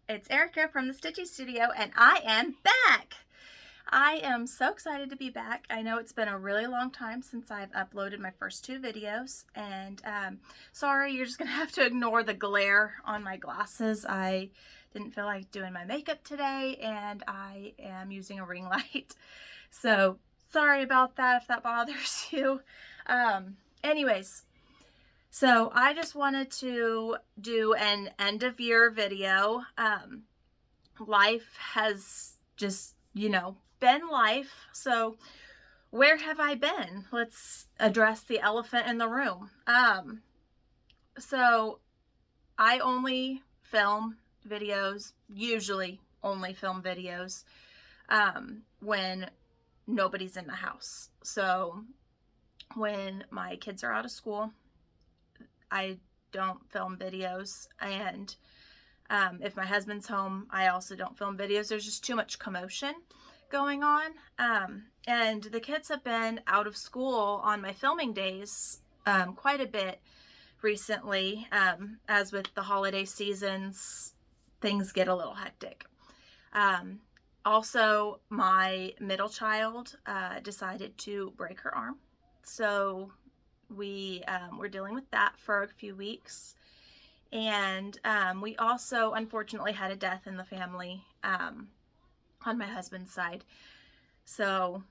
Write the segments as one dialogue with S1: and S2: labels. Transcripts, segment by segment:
S1: It's Erica from the Stitchy Studio, and I am back! I am so excited to be back. I know it's been a really long time since I've uploaded my first two videos, and sorry, you're just going to have to ignore the glare on my glasses. I didn't feel like doing my makeup today, and I am using a ring light. So, sorry about that if that bothers you. Anyways, so I just wanted to do an end of year video. Life has just, been life. So where have I been? Let's address the elephant in the room. So I only film videos, usually only film videos, when nobody's in the house. So when my kids are out of school, I don't film videos, and if my husband's home, I also don't film videos. There's just too much commotion going on, and the kids have been out of school on my filming days quite a bit recently. As with the holiday seasons, things get a little hectic. Also, my middle child decided to break her arm, so we were dealing with that for a few weeks. And we also unfortunately had a death in the family on my husband's side. So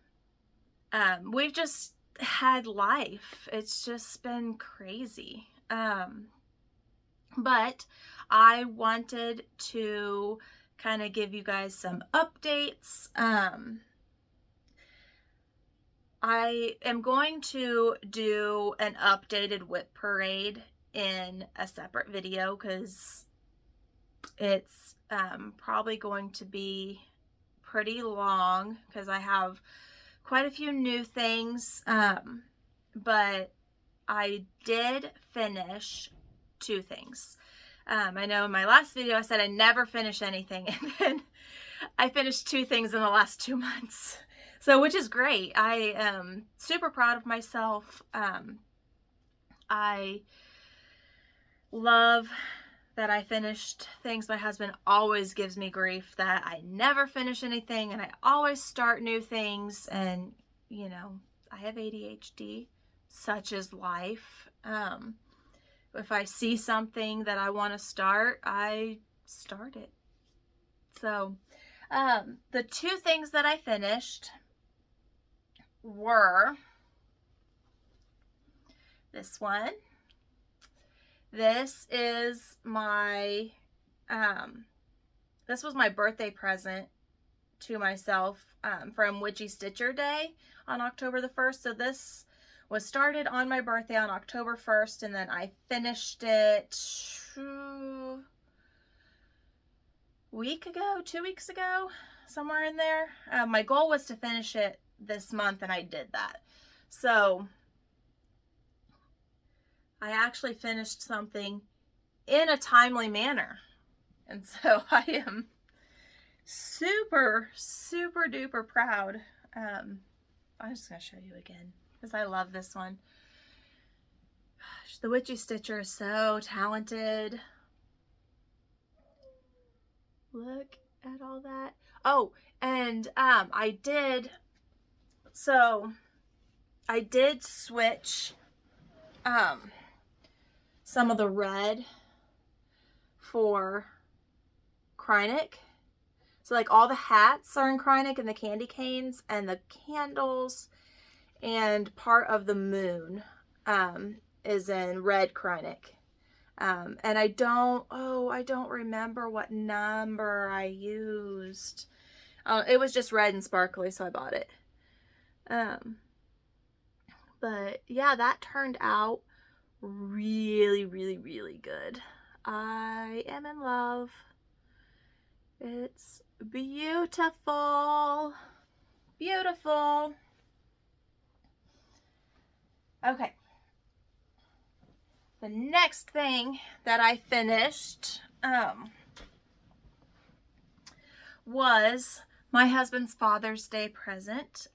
S1: we've just had life. It's just been crazy. But I wanted to kind of give you guys some updates. I am going to do an updated WIP parade in a separate video because it's probably going to be pretty long because I have quite a few new things, but I did finish two things. I know in my last video I said I never finish anything, and then I finished two things in the last 2 months. So, which is great. I am super proud of myself. I love that I finished things. My husband always gives me grief that I never finish anything and I always start new things. And, I have ADHD, such is life. If I see something that I want to start, I start it. So, the two things that I finished were this one. This is my, this was my birthday present to myself from Witchy Stitcher Day on October the 1st. So this was started on my birthday on October 1st, and then I finished it 2 weeks ago, somewhere in there. My goal was to finish it this month, and I did that. So I actually finished something in a timely manner. And so I am super, super duper proud. I'm just going to show you again because I love this one. Gosh, the Witchy Stitcher is so talented. Look at all that. Oh, and I did switch some of the red for Krynic. So like all the hats are in Krynic, and the candy canes and the candles and part of the moon is in red Krynic. And I don't remember what number I used. It was just red and sparkly, so I bought it. But yeah, that turned out really, really, really good. I am in love. It's beautiful. Beautiful. Okay. The next thing that I finished was my husband's Father's Day present.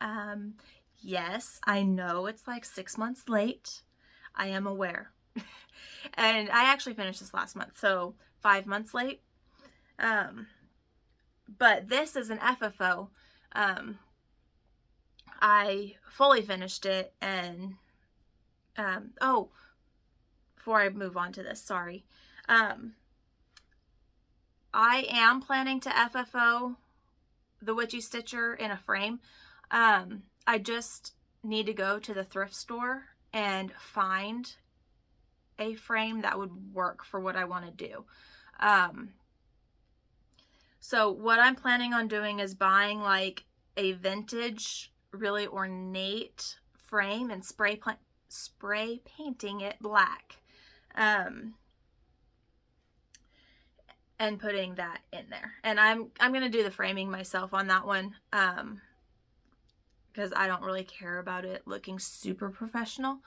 S1: Yes, I know it's like 6 months late. I am aware. And I actually finished this last month, so 5 months late. But this is an FFO. I fully finished it, and oh, before I move on to this, sorry. I am planning to FFO the Witchy Stitcher in a frame. I just need to go to the thrift store and find a frame that would work for what I want to do. So what I'm planning on doing is buying like a vintage, really ornate frame and spray painting it black. And putting that in there. And I'm going to do the framing myself on that one, because I don't really care about it looking super professional.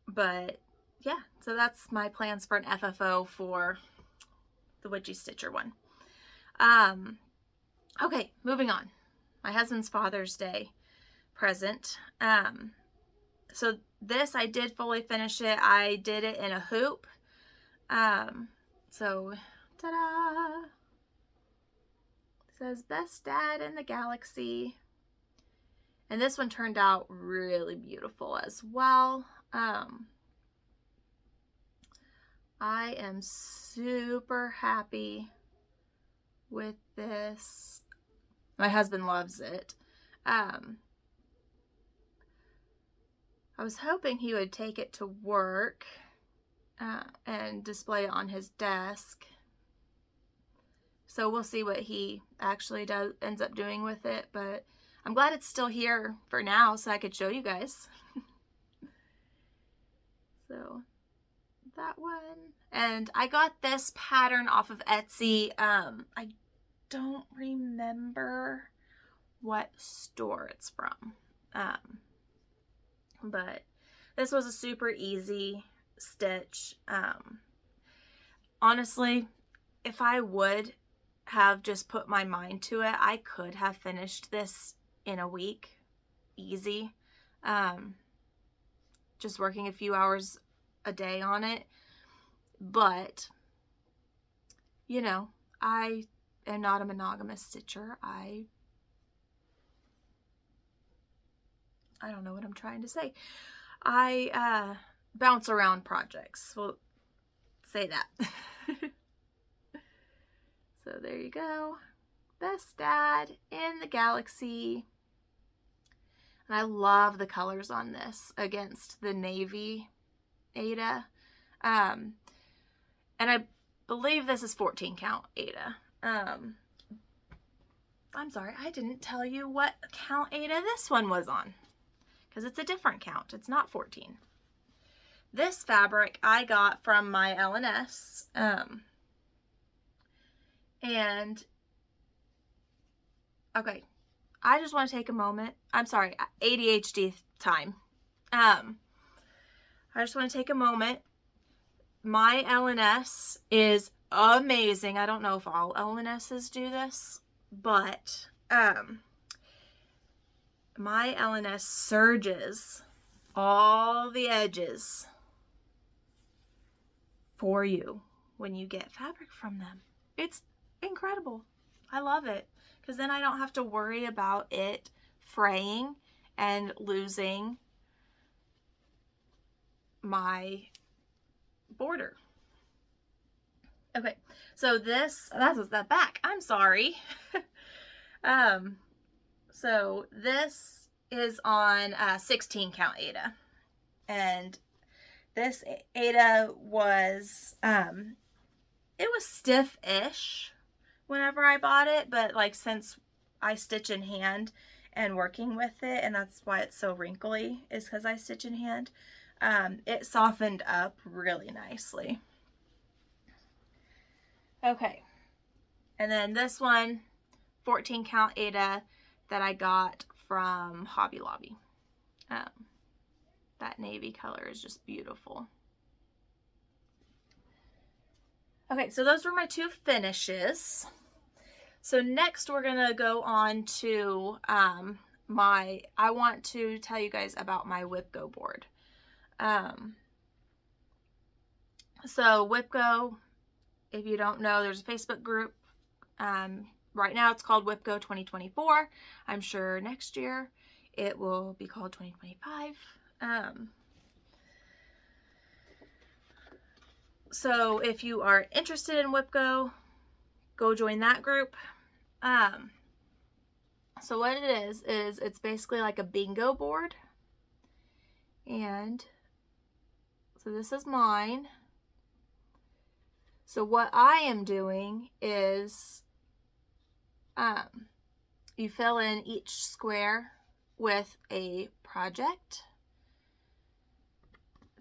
S1: But yeah, so that's my plans for an FFO for the Witchy Stitcher one. Okay, moving on. My husband's Father's Day present. So this, I did fully finish it. I did it in a hoop. So, ta-da! It says Best Dad in the Galaxy. And this one turned out really beautiful as well. I am super happy with this. My husband loves it. I was hoping he would take it to work and display it on his desk. So we'll see what he actually ends up doing with it, but I'm glad it's still here for now so I could show you guys. So that one. And I got this pattern off of Etsy. I don't remember what store it's from. But this was a super easy stitch. Honestly, if I would have just put my mind to it, I could have finished this in a week, easy. Just working a few hours a day on it. But, you know, I am not a monogamous stitcher. I don't know what I'm trying to say. I bounce around projects. We'll say that. So there you go. Best Dad in the Galaxy. And I love the colors on this against the navy Ada. And I believe this is 14 count Ada. I'm sorry, I didn't tell you what count Ada this one was on, because it's a different count. It's not 14. This fabric I got from my L&S. And, okay, I just want to take a moment. I'm sorry, ADHD time. I just want to take a moment. My L&S is amazing. I don't know if all L&S's do this, but my L&S serges all the edges for you when you get fabric from them. It's incredible. I love it, because then I don't have to worry about it fraying and losing my border. Okay, so this, that was the back. I'm sorry. So this is on 16 count Ada, and this Ada was it was stiff-ish whenever I bought it, but like since I stitch in hand and working with it, and that's why it's so wrinkly, is because I stitch in hand, it softened up really nicely. Okay, and then this one, 14 count Ada that I got from Hobby Lobby. That navy color is just beautiful. Okay, so those were my two finishes. So next we're gonna go on to I want to tell you guys about my WIPGO board. So WIPGO if you don't know, there's a Facebook group. Right now it's called WIPGO 2024. I'm sure next year it will be called 2025. So if you are interested in WIPGO, go join that group. So what it is it's basically like a bingo board. And so this is mine. So what I am doing is you fill in each square with a project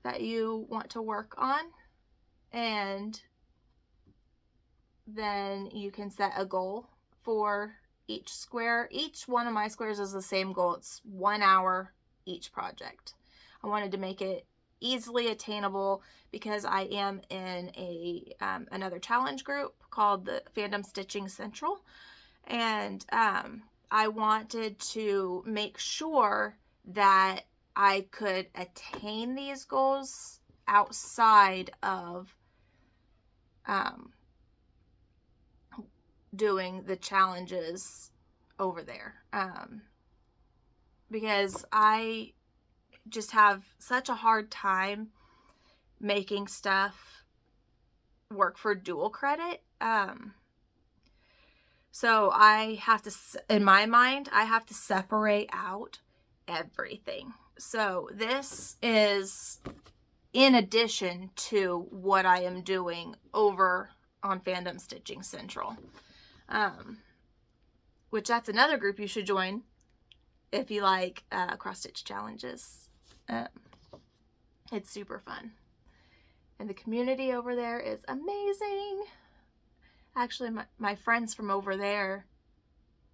S1: that you want to work on, and then you can set a goal for each square. Each one of my squares is the same goal. It's 1 hour each project. I wanted to make it easily attainable because I am in a another challenge group called the Fandom Stitching Central, and I wanted to make sure that I could attain these goals outside of doing the challenges over there, because I just have such a hard time making stuff work for dual credit. So I have to, in my mind, I have to separate out everything. So this is in addition to what I am doing over on Fandom Stitching Central, which that's another group you should join if you like cross stitch challenges. It's super fun, and the community over there is amazing. Actually, my friends from over there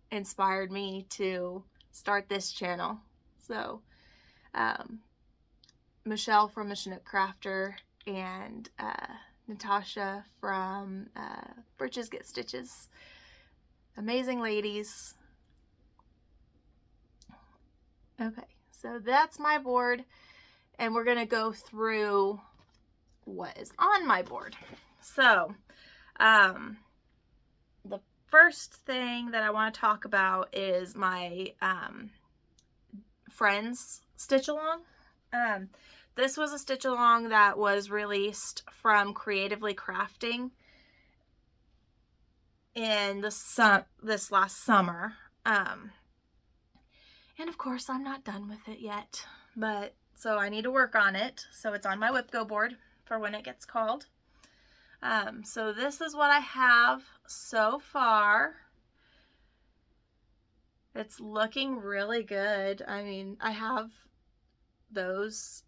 S1: inspired me to start this channel. So Michelle from Chinook Crafter and Natasha from Britches Get Stitches. Amazing ladies. Okay, so that's my board, and we're going to go through what is on my board. So the first thing that I want to talk about is my Friends Stitch Along. This was a stitch along that was released from Creatively Crafting in this last summer. And of course I'm not done with it yet, but so I need to work on it. So it's on my WIPGO board for when it gets called. So this is what I have so far. It's looking really good. I mean, I have those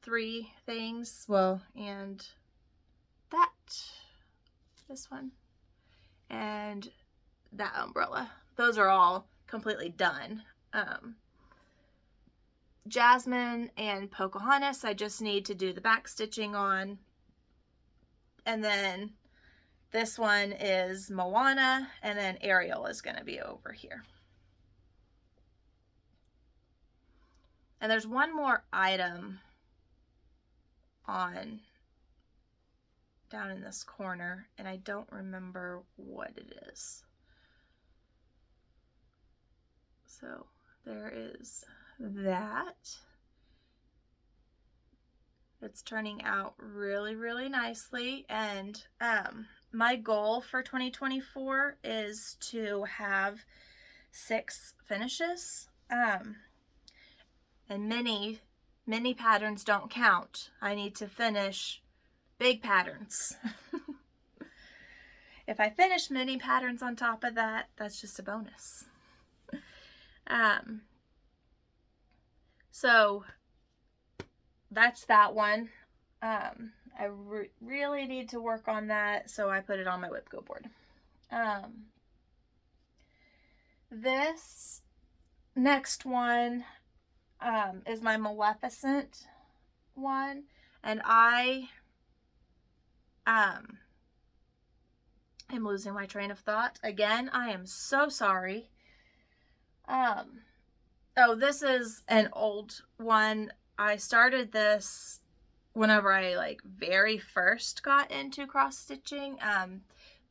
S1: 3 things, well, and this one, and that umbrella. Those are all completely done. Jasmine and Pocahontas, I just need to do the back stitching on. And then this one is Moana, and then Ariel is going to be over here. And there's one more item on down in this corner, and I don't remember what it is. So there is that. It's turning out really, really nicely, and my goal for 2024 is to have 6 finishes. And mini patterns don't count. I need to finish big patterns. If I finish mini patterns on top of that, that's just a bonus. So that's that one. I really need to work on that, so I put it on my WIPGO board. This next one is my Maleficent one, and I am losing my train of thought again. I am so sorry. Oh, this is an old one. I started this whenever I like very first got into cross stitching.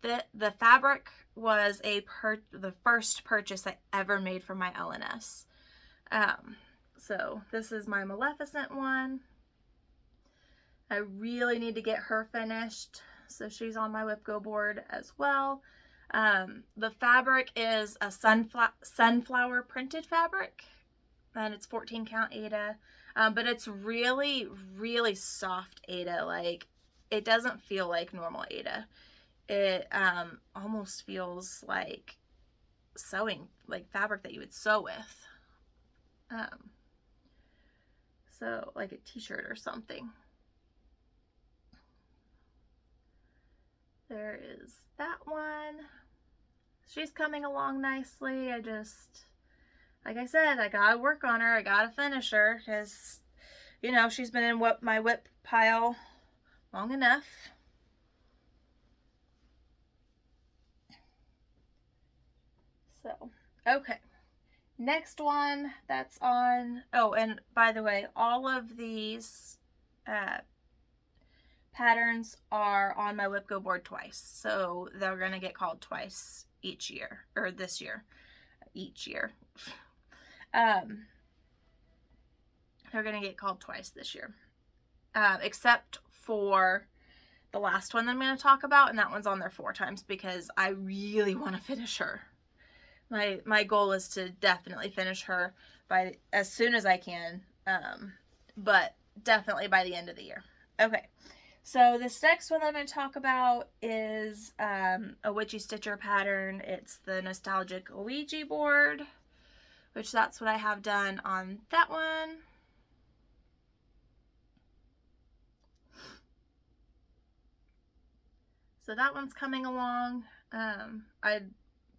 S1: The fabric was the first purchase I ever made for my LNS. So this is my Maleficent one. I really need to get her finished, so she's on my WIPGO board as well. The fabric is a sunflower printed fabric, and it's 14 count Aida, but it's really, really soft Aida. Like, it doesn't feel like normal Aida. It almost feels like sewing, like fabric that you would sew with. So like a t-shirt or something. There is that one. She's coming along nicely. I just, like I said, I gotta work on her. I gotta finish her because, you know, she's been in my WIP pile long enough. So, okay. Next one that's on, oh, and by the way, all of these patterns are on my WIPGO board twice. So they're going to get called twice each year, or this year, each year. They're going to get called twice this year, except for the last one that I'm going to talk about, and that one's on there 4 times because I really want to finish her. My goal is to definitely finish her as soon as I can, but definitely by the end of the year. Okay, so this next one that I'm going to talk about is a Witchy Stitcher pattern. It's the Nostalgic Ouija board, which that's what I have done on that one. So that one's coming along. I'd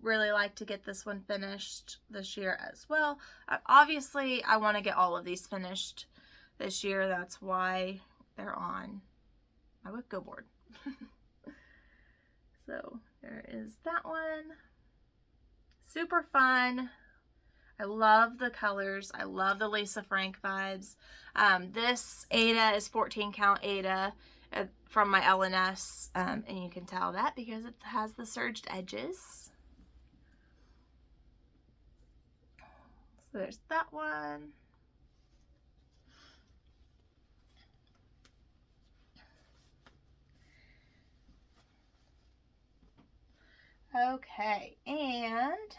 S1: really like to get this one finished this year as well. Obviously, I want to get all of these finished this year. That's why they're on my WIPGO board. So there is that one. Super fun. I love the colors. I love the Lisa Frank vibes. This Aida is 14 count Aida from my LNS, and you can tell that because it has the serged edges. So there's that one. Okay, and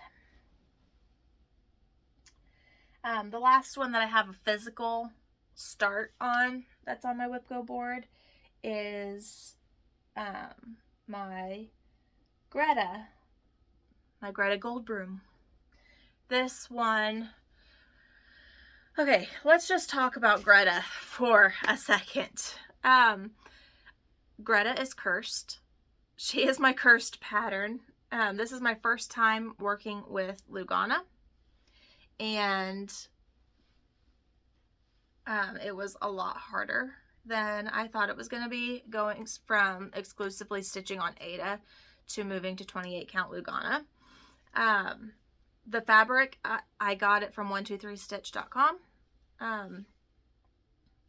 S1: the last one that I have a physical start on that's on my WIPGO board is my Greta Goldbroom. This one, okay, let's just talk about Greta for a second. Greta is cursed. She is my cursed pattern. This is my first time working with Lugana, and it was a lot harder than I thought it was going to be, going from exclusively stitching on Aida to moving to 28 count Lugana. The fabric, I got it from 123stitch.com.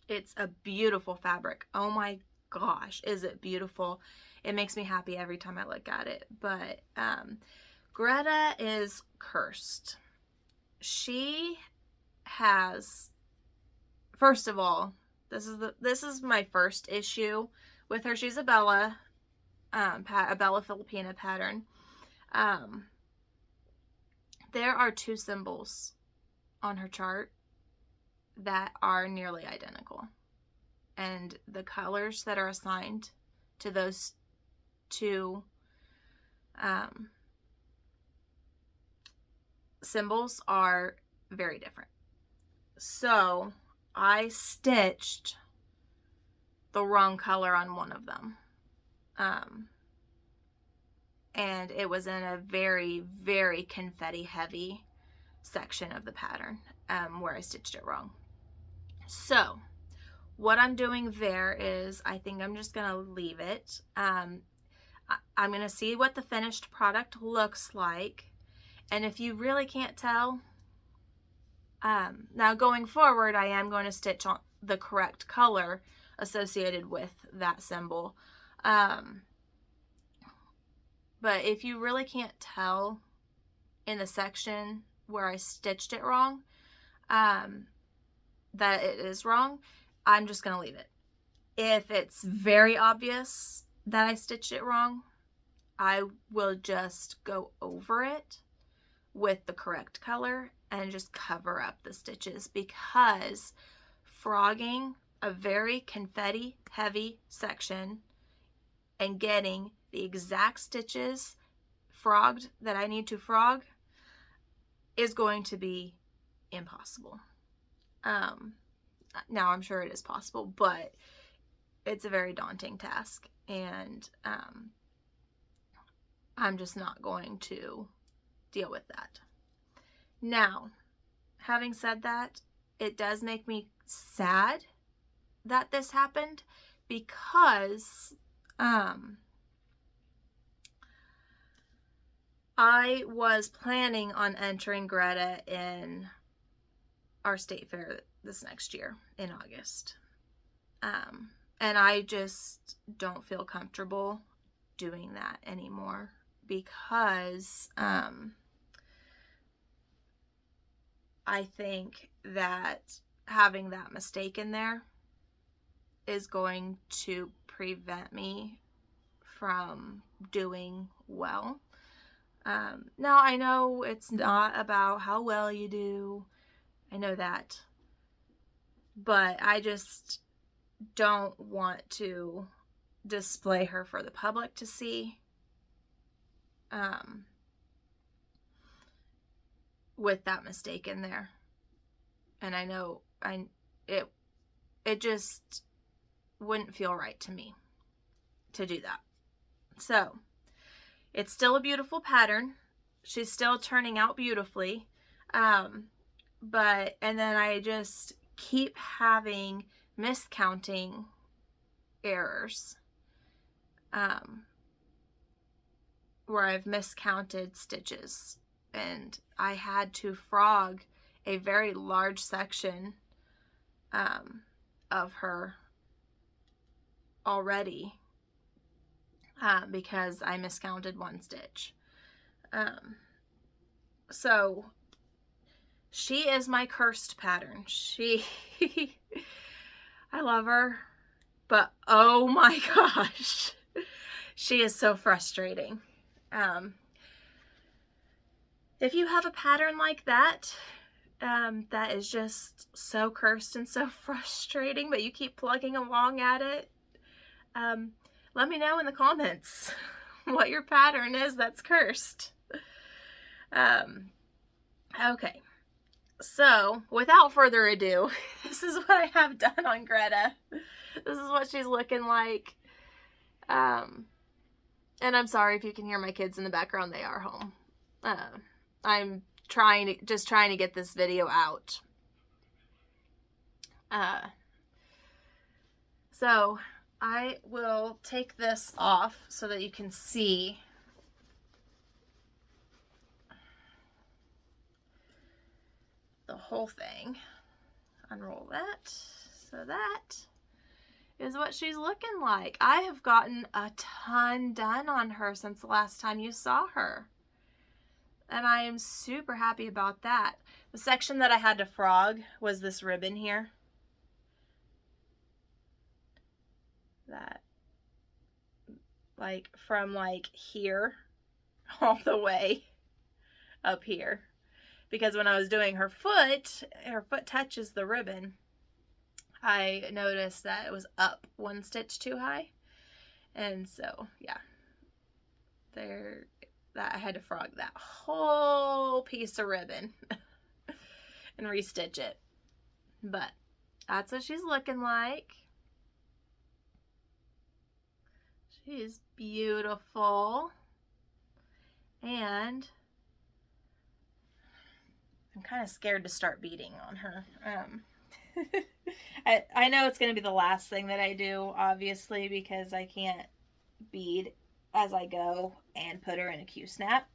S1: It's a beautiful fabric. Oh my gosh, is it beautiful. It makes me happy every time I look at it. But Greta is cursed. She has, first of all, this is my first issue with her. She's a Bella Filipina pattern. There are 2 symbols on her chart that are nearly identical, and the colors that are assigned to those 2 symbols are very different. So I stitched the wrong color on one of them, and it was in a very, very confetti heavy section of the pattern where I stitched it wrong. So what I'm doing there is, I think I'm just gonna leave it. I'm gonna see what the finished product looks like, and if you really can't tell, now going forward I am going to stitch on the correct color associated with that symbol. But if you really can't tell in the section where I stitched it wrong, that it is wrong, I'm just going to leave it. If it's very obvious that I stitched it wrong, I will just go over it with the correct color and just cover up the stitches, because frogging a very confetti heavy section and getting the exact stitches frogged that I need to frog is going to be impossible. Now I'm sure it is possible, but it's a very daunting task, and I'm just not going to deal with that. Now, having said that, it does make me sad that this happened, because I was planning on entering Greta in our state fair this next year in August. And I just don't feel comfortable doing that anymore, because I think that having that mistake in there is going to prevent me from doing well. Now, I know it's not about how well you do. I know that. But I just don't want to display her for the public to see. With that mistake in there. And I know it just wouldn't feel right to me to do that. So, it's still a beautiful pattern. She's still turning out beautifully. And then I just keep having miscounting errors. Where I've miscounted stitches. And I had to frog a very large section of her already, because I miscounted one stitch. So she is my cursed pattern. I love her, but oh my gosh, she is so frustrating. If you have a pattern like that, that is just so cursed and so frustrating, but you keep plugging along at it, let me know in the comments what your pattern is that's cursed. Okay, so without further ado, this is what I have done on Greta. This is what she's looking like. And I'm sorry if you can hear my kids in the background, they are home. I'm just trying to get this video out. So I will take this off so that you can see the whole thing. Unroll that. So that is what she's looking like. I have gotten a ton done on her since the last time you saw her. And I am super happy about that. The section that I had to frog was this ribbon here. That, like, from like here all the way up here. Because when I was doing her foot touches the ribbon. I noticed that it was up one stitch too high. And so, yeah. I had to frog that whole piece of ribbon and restitch it. But that's what she's looking like. She's beautiful. And I'm kind of scared to start beading on her. I know it's going to be the last thing that I do, obviously, because I can't bead as I go and put her in a Q-snap.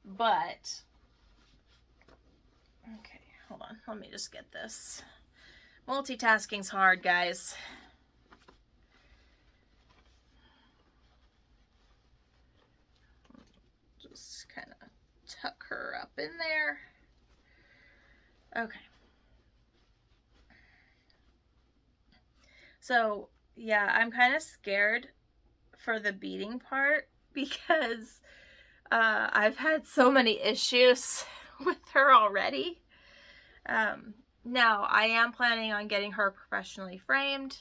S1: But, okay, hold on, let me just get this. Multitasking's hard, guys. Just kind of tuck her up in there. Okay. So, yeah, I'm kind of scared for the beading part because I've had so many issues with her already. Now, I am planning on getting her professionally framed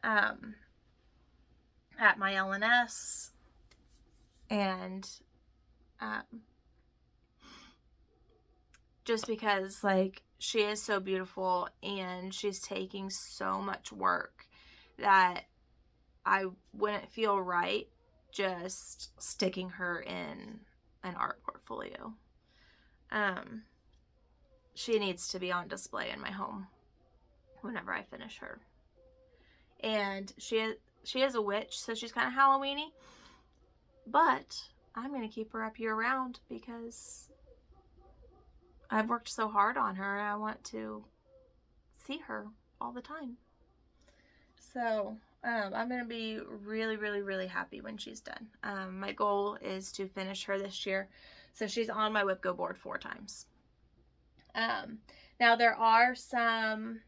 S1: at my LNS, and just because, like, she is so beautiful and she's taking so much work that I wouldn't feel right just sticking her in an art portfolio. She needs to be on display in my home whenever I finish her. And she is a witch, so she's kind of Halloween-y. But I'm going to keep her up year-round because I've worked so hard on her and I want to see her all the time. So I'm going to be really, really, really happy when she's done. My goal is to finish her this year. So she's on my WIPGO board 4 times. Now there are some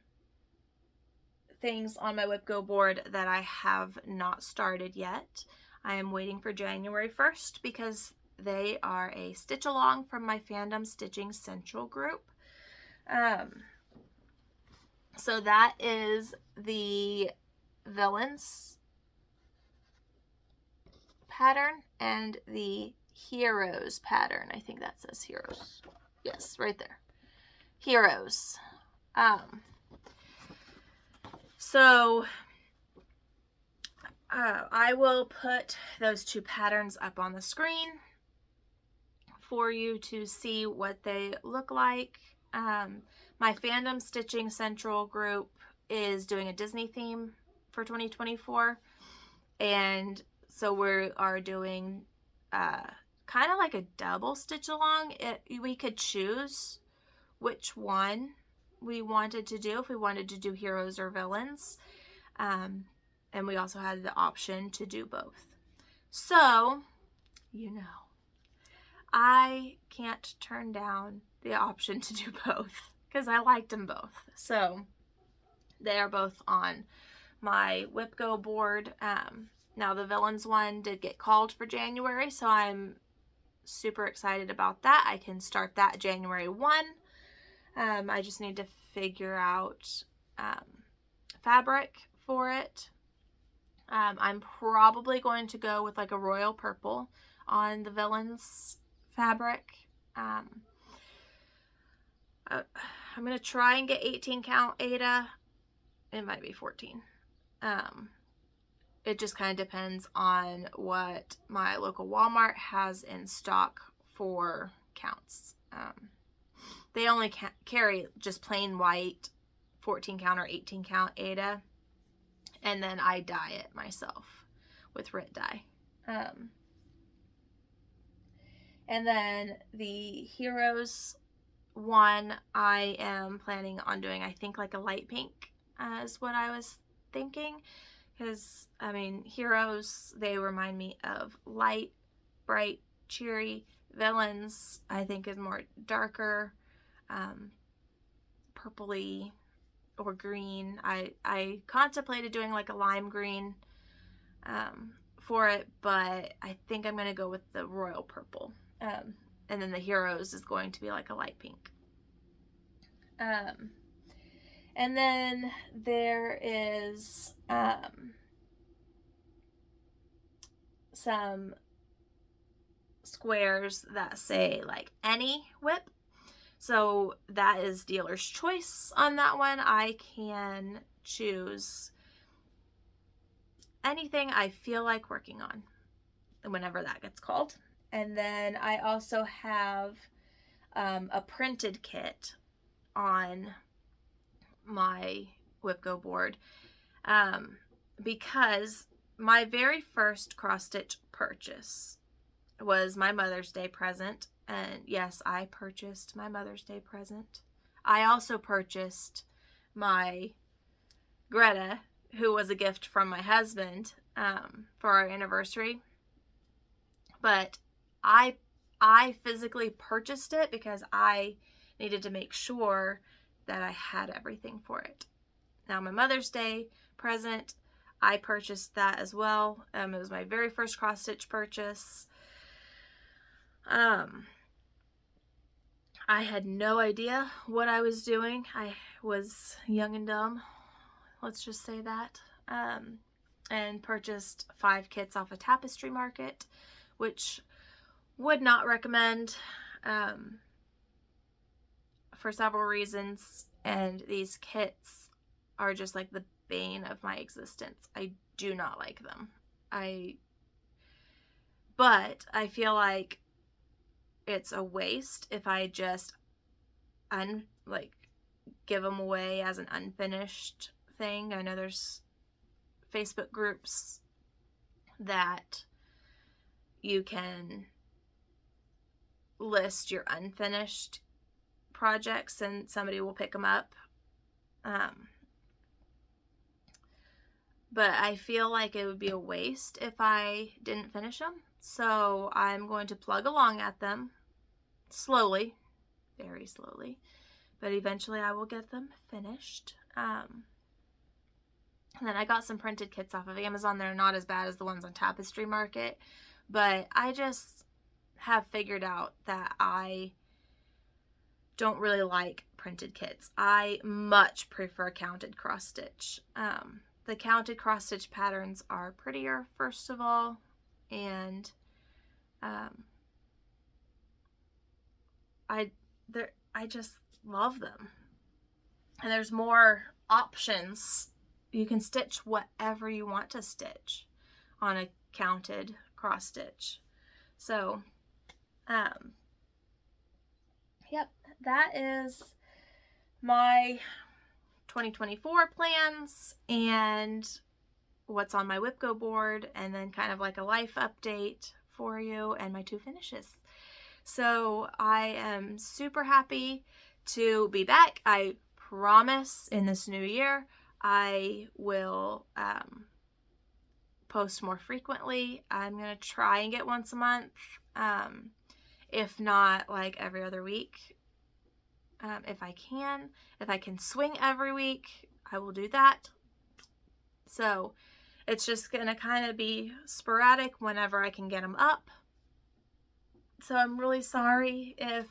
S1: things on my WIPGO board that I have not started yet. I am waiting for January 1st because they are a stitch along from my Fandom Stitching Central group. So that is the Villains pattern and the Heroes pattern. I think that says Heroes. Yes, right there. Heroes. So I will put those 2 patterns up on the screen for you to see what they look like. My Fandom Stitching Central group is doing a Disney theme for 2024, and so we are doing kind of like a double stitch along. We could choose which one we wanted to do, if we wanted to do Heroes or Villains, and we also had the option to do both. So, you know, I can't turn down the option to do both because I liked them both. So they are both on my WIPGO board. Now the Villains one did get called for January, so I'm super excited about that. I can start that January 1. I just need to figure out fabric for it. I'm probably going to go with like a royal purple on the Villains fabric. I'm going to try and get 18 count Aida. It might be 14. It just kind of depends on what my local Walmart has in stock for counts. They only carry just plain white 14 count or 18 count Aida, and then I dye it myself with Rit dye. And then the Heroes one, I am planning on doing, I think, like a light pink is what I was thinking. Because, I mean, Heroes, they remind me of light, bright, cheery. Villains, I think, is more darker, purpley or green. I contemplated doing like a lime green for it, but I think I'm going to go with the royal purple. And then the Heroes is going to be like a light pink. And then there is some squares that say like any whip. So that is dealer's choice on that one. I can choose anything I feel like working on whenever that gets called. And then I also have a printed kit on my WIPGO board because my very first cross stitch purchase was my Mother's Day present. And yes, I purchased my Mother's Day present. I also purchased my Greta, who was a gift from my husband for our anniversary. But I physically purchased it because I needed to make sure that I had everything for it. Now, my Mother's Day present, I purchased that as well. It was my very first cross-stitch purchase. I had no idea what I was doing. I was young and dumb, let's just say that. And purchased 5 kits off a tapestry market, which would not recommend for several reasons. And these kits are just like the bane of my existence. I do not like them. But I feel like it's a waste if I just give them away as an unfinished thing. I know there's Facebook groups that you can list your unfinished projects and somebody will pick them up. But I feel like it would be a waste if I didn't finish them. So I'm going to plug along at them slowly, very slowly, but eventually I will get them finished. And then I got some printed kits off of Amazon. They're not as bad as the ones on Tapestry Market, but I just have figured out that I don't really like printed kits. I much prefer counted cross stitch. The counted cross stitch patterns are prettier, first of all, and I just love them. And there's more options. You can stitch whatever you want to stitch on a counted cross stitch. So, yep, that is my 2024 plans and what's on my WIPGO board, and then kind of like a life update for you and my 2 finishes. So I am super happy to be back. I promise in this new year I will post more frequently. I'm going to try and get once a month, if not like every other week. If I can swing every week, I will do that. So it's just going to kind of be sporadic whenever I can get them up. So I'm really sorry if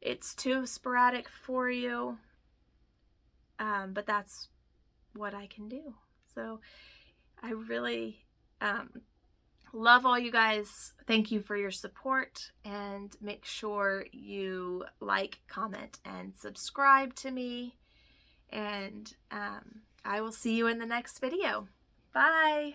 S1: it's too sporadic for you, but that's what I can do. So I really love all you guys. Thank you for your support, and make sure you like, comment, and subscribe to me, and I will see you in the next video. Bye!